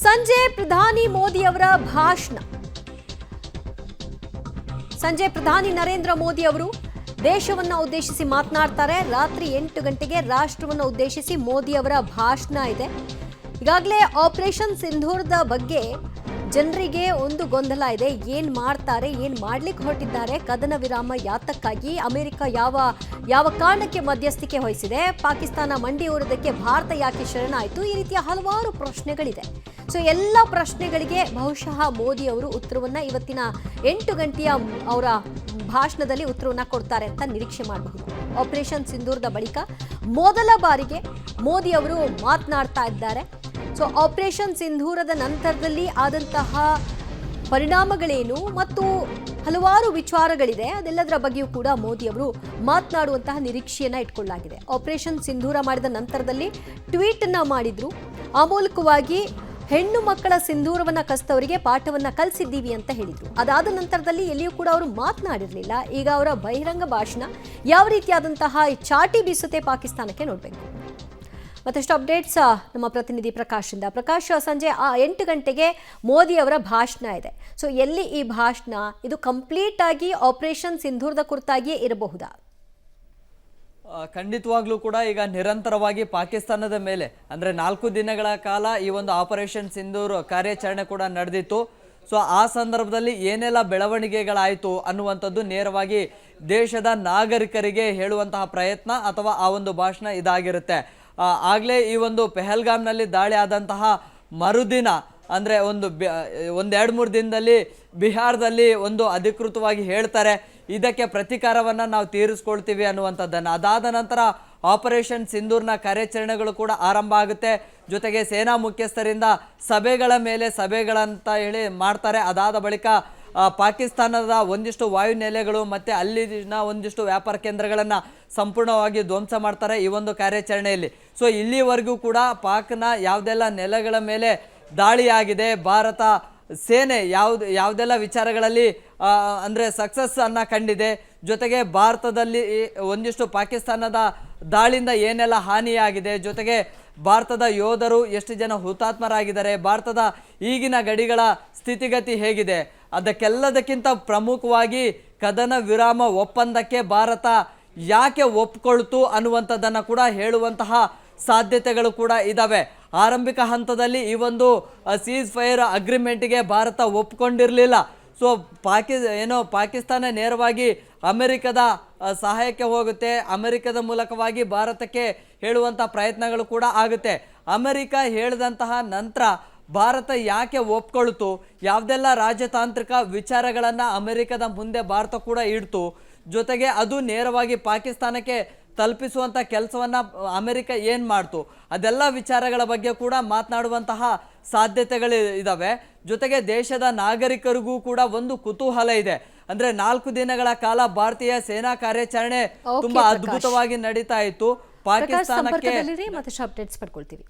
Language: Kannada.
ಸಂಜೆ ಪ್ರಧಾನಿ ಮೋದಿ ಅವರ ಭಾಷಣ. ಸಂಜೆ ಪ್ರಧಾನಿ ನರೇಂದ್ರ ಮೋದಿ ಅವರು ದೇಶವನ್ನ ಉದ್ದೇಶಿಸಿ ಮಾತನಾಡ್ತಾರೆ. ರಾತ್ರಿ 8 ಗಂಟೆಗೆ ರಾಷ್ಟ್ರವನ್ನು ಉದ್ದೇಶಿಸಿ ಮೋದಿ ಅವರ ಭಾಷಣ ಇದೆ. ಈಗಾಗಲೇ ಆಪರೇಷನ್ ಸಿಂಧೂರದ ಬಗ್ಗೆ ಜನರಿಗೆ ಒಂದು ಗೊಂದಲ ಇದೆ. ಏನ್ ಮಾಡ್ತಾರೆ, ಏನ್ ಮಾಡ್ಲಿಕ್ಕೆ ಹೊರಟಿದ್ದಾರೆ, ಕದನ ವಿರಾಮ ಯಾತಕ್ಕಾಗಿ, ಅಮೆರಿಕ ಯಾವ ಕಾರಣಕ್ಕೆ ಮಧ್ಯಸ್ಥಿಕೆ ವಹಿಸಿದೆ, ಪಾಕಿಸ್ತಾನ ಮಂಡಿಯೂರದಕ್ಕೆ ಭಾರತ ಯಾಕೆ ಶರಣಾಯಿತು, ಈ ರೀತಿಯ ಹಲವಾರು ಪ್ರಶ್ನೆಗಳಿದೆ. ಸೊ ಎಲ್ಲ ಪ್ರಶ್ನೆಗಳಿಗೆ ಬಹುಶಃ ಮೋದಿ ಅವರು ಉತ್ತರವನ್ನ ಇವತ್ತಿನ 8 ಗಂಟೆಯ ಅವರ ಭಾಷಣದಲ್ಲಿ ಉತ್ತರವನ್ನ ಕೊಡ್ತಾರೆ ಅಂತ ನಿರೀಕ್ಷೆ ಮಾಡಬಹುದು. ಆಪರೇಷನ್ ಸಿಂಧೂರದ ಬಳಿಕ ಮೊದಲ ಬಾರಿಗೆ ಮೋದಿ ಅವರು ಮಾತನಾಡ್ತಾ ಇದ್ದಾರೆ. ಸೊ ಆಪರೇಷನ್ ಸಿಂಧೂರದ ನಂತರದಲ್ಲಿ ಆದಂತಹ ಪರಿಣಾಮಗಳೇನು ಮತ್ತು ಹಲವಾರು ವಿಚಾರಗಳಿದೆ, ಅದೆಲ್ಲದರ ಬಗ್ಗೆಯೂ ಕೂಡ ಮೋದಿ ಅವರು ಮಾತನಾಡುವಂತಹ ನಿರೀಕ್ಷೆಯನ್ನ ಇಟ್ಕೊಳ್ಳಲಾಗಿದೆ. ಆಪರೇಷನ್ ಸಿಂಧೂರ ಮಾಡಿದ ನಂತರದಲ್ಲಿ ಟ್ವೀಟ್ ಅನ್ನ ಮಾಡಿದ್ರು. ಆ ಮೂಲಕವಾಗಿ ಹೆಣ್ಣು ಮಕ್ಕಳ ಸಿಂಧೂರವನ್ನ ಕಸ್ತವರಿಗೆ ಪಾಠವನ್ನ ಕಲಿಸಿದ್ದೀವಿ ಅಂತ ಹೇಳಿದ್ರು. ಅದಾದ ನಂತರದಲ್ಲಿ ಎಲ್ಲಿಯೂ ಕೂಡ ಅವರು ಮಾತನಾಡಿರಲಿಲ್ಲ. ಈಗ ಅವರ ಬಹಿರಂಗ ಭಾಷಣ ಯಾವ ರೀತಿಯಾದಂತಹ ಚಾಟಿ ಬೀಸುತ್ತೆ ಪಾಕಿಸ್ತಾನಕ್ಕೆ ನೋಡಬೇಕು. ಮತ್ತಷ್ಟು ಅಪ್ಡೇಟ್ಸ್ ನಮ್ಮ ಪ್ರತಿನಿಧಿ ಪ್ರಕಾಶಿಂದ. ಪ್ರಕಾಶ್, ಸಂಜೆ 8 ಗಂಟೆಗೆ ಮೋದಿ ಅವರ ಭಾಷಣ ಇದೆ. ಸೊ ಎಲ್ಲಿ ಈ ಭಾಷಣ, ಇದು ಕಂಪ್ಲೀಟ್ ಆಗಿ ಆಪರೇಷನ್ ಸಿಂಧೂರದ ಕುರಿತಾಗಿಯೇ ಇರಬಹುದಾ? ಖಂಡಿತವಾಗ್ಲೂ ಕೂಡ ಈಗ ನಿರಂತರವಾಗಿ ಪಾಕಿಸ್ತಾನದ ಮೇಲೆ ಅಂದರೆ 4 ದಿನಗಳ ಕಾಲ ಈ ಒಂದು ಆಪರೇಷನ್ ಸಿಂಧೂರ್ ಕಾರ್ಯಾಚರಣೆ ಕೂಡ ನಡೆದಿತ್ತು. ಸೊ ಆ ಸಂದರ್ಭದಲ್ಲಿ ಏನೆಲ್ಲ ಬೆಳವಣಿಗೆಗಳಾಯಿತು ಅನ್ನುವಂಥದ್ದು ನೇರವಾಗಿ ದೇಶದ ನಾಗರಿಕರಿಗೆ ಹೇಳುವಂತಹ ಪ್ರಯತ್ನ ಅಥವಾ ಆ ಒಂದು ಭಾಷಣ ಇದಾಗಿರುತ್ತೆ. ಆಗಲೇ ಈ ಒಂದು ಪೆಹಲ್ಗಾಮ್ನಲ್ಲಿ ದಾಳಿ ಆದಂತಹ ಮರುದಿನ ಅಂದರೆ ಒಂದು 2-3 ದಿನದಲ್ಲಿ ಬಿಹಾರದಲ್ಲಿ ಒಂದು ಅಧಿಕೃತವಾಗಿ ಹೇಳ್ತಾರೆ, ಇದಕ್ಕೆ ಪ್ರತೀಕಾರವನ್ನು ನಾವು ತೀರಿಸ್ಕೊಳ್ತೀವಿ ಅನ್ನುವಂಥದ್ದನ್ನು. ಅದಾದ ನಂತರ ಆಪರೇಷನ್ ಸಿಂಧೂರ್ನ ಕಾರ್ಯಾಚರಣೆಗಳು ಕೂಡ ಆರಂಭ ಆಗುತ್ತೆ. ಜೊತೆಗೆ ಸೇನಾ ಮುಖ್ಯಸ್ಥರಿಂದ ಸಭೆಗಳ ಮೇಲೆ ಸಭೆಗಳಂತ ಹೇಳಿ ಮಾಡ್ತಾರೆ. ಅದಾದ ಬಳಿಕ ಪಾಕಿಸ್ತಾನದ ಒಂದಿಷ್ಟು ವಾಯುನೆಲೆಗಳು ಮತ್ತು ಅಲ್ಲಿನ ಒಂದಿಷ್ಟು ವ್ಯಾಪಾರ ಕೇಂದ್ರಗಳನ್ನು ಸಂಪೂರ್ಣವಾಗಿ ಧ್ವಂಸ ಮಾಡ್ತಾರೆ ಈ ಒಂದು ಕಾರ್ಯಾಚರಣೆಯಲ್ಲಿ. ಸೊ ಇಲ್ಲಿವರೆಗೂ ಕೂಡ ಪಾಕ್ನ ಯಾವುದೆಲ್ಲ ನೆಲೆಗಳ ಮೇಲೆ ದಾಳಿಯಾಗಿದೆ, ಭಾರತ ಸೇನೆ ಯಾವುದೆಲ್ಲ ವಿಚಾರಗಳಲ್ಲಿ ಅಂದರೆ ಸಕ್ಸಸ್ ಅನ್ನು ಕಂಡಿದೆ, ಜೊತೆಗೆ ಭಾರತದಲ್ಲಿ ಒಂದಿಷ್ಟು ಪಾಕಿಸ್ತಾನದ ದಾಳಿಯಿಂದ ಏನೆಲ್ಲ ಹಾನಿಯಾಗಿದೆ, ಜೊತೆಗೆ ಭಾರತದ ಯೋಧರು ಎಷ್ಟು ಜನ ಹುತಾತ್ಮರಾಗಿದ್ದಾರೆ, ಭಾರತದ ಈಗಿನ ಗಡಿಗಳ ಸ್ಥಿತಿಗತಿ ಹೇಗಿದೆ, ಅದಕ್ಕೆಲ್ಲದಕ್ಕಿಂತ ಪ್ರಮುಖವಾಗಿ ಕದನ ವಿರಾಮ ಒಪ್ಪಂದಕ್ಕೆ ಭಾರತ ಯಾಕೆ ಒಪ್ಕೊಳ್ತು ಅನ್ನುವಂಥದ್ದನ್ನು ಕೂಡ ಹೇಳುವಂತಹ ಸಾಧ್ಯತೆಗಳು ಕೂಡ ಇದ್ದಾವೆ. ಆರಂಭಿಕ ಹಂತದಲ್ಲಿ ಈ ಒಂದು ಸೀಸ್ ಫೈರ್ ಅಗ್ರಿಮೆಂಟ್ಗೆ ಭಾರತ ಒಪ್ಕೊಂಡಿರಲಿಲ್ಲ. ಸೊ ಪಾಕಿಸ್ತಾನ ನೇರವಾಗಿ ಅಮೆರಿಕದ ಸಹಾಯಕ್ಕೆ ಹೋಗುತ್ತೆ, ಅಮೆರಿಕದ ಮೂಲಕವಾಗಿ ಭಾರತಕ್ಕೆ ಹೇಳುವಂಥ ಪ್ರಯತ್ನಗಳು ಕೂಡ ಆಗುತ್ತೆ. ಅಮೆರಿಕ ಹೇಳಿದಂತಹ ನಂತರ ಭಾರತ ಯಾಕೆ ಒಪ್ಕೊಳ್ತು, ಯಾವುದೆಲ್ಲ ರಾಜತಾಂತ್ರಿಕ ವಿಚಾರಗಳನ್ನು ಅಮೆರಿಕದ ಮುಂದೆ ಭಾರತ ಕೂಡ ಇಡ್ತು, ಜೊತೆಗೆ ಅದು ನೇರವಾಗಿ ಪಾಕಿಸ್ತಾನಕ್ಕೆ ತಲುಪಿಸುವಂಥ ಕೆಲಸವನ್ನು ಅಮೆರಿಕ ಏನು ಮಾಡ್ತು, ಅದೆಲ್ಲ ವಿಚಾರಗಳ ಬಗ್ಗೆ ಕೂಡ ಮಾತನಾಡುವಂತಹ ಸಾಧ್ಯತೆಗಳು ಇದ್ದಾವೆ. ಜೊತೆಗೆ ದೇಶದ ನಾಗರಿಕರಿಗೂ ಕೂಡ ಒಂದು ಕುತೂಹಲ ಇದೆ. ಅಂದರೆ 4 ದಿನಗಳ ಕಾಲ ಭಾರತೀಯ ಸೇನಾ ಕಾರ್ಯಾಚರಣೆ ತುಂಬಾ ಅದ್ಭುತವಾಗಿ ನಡೀತಾ ಇತ್ತು. ಪಾಕಿಸ್ತಾನಕ್ಕೆ ಮತ್ತಷ್ಟು ಅಪ್ಡೇಟ್ಸ್ ಪಡ್ಕೊಳ್ತೀವಿ.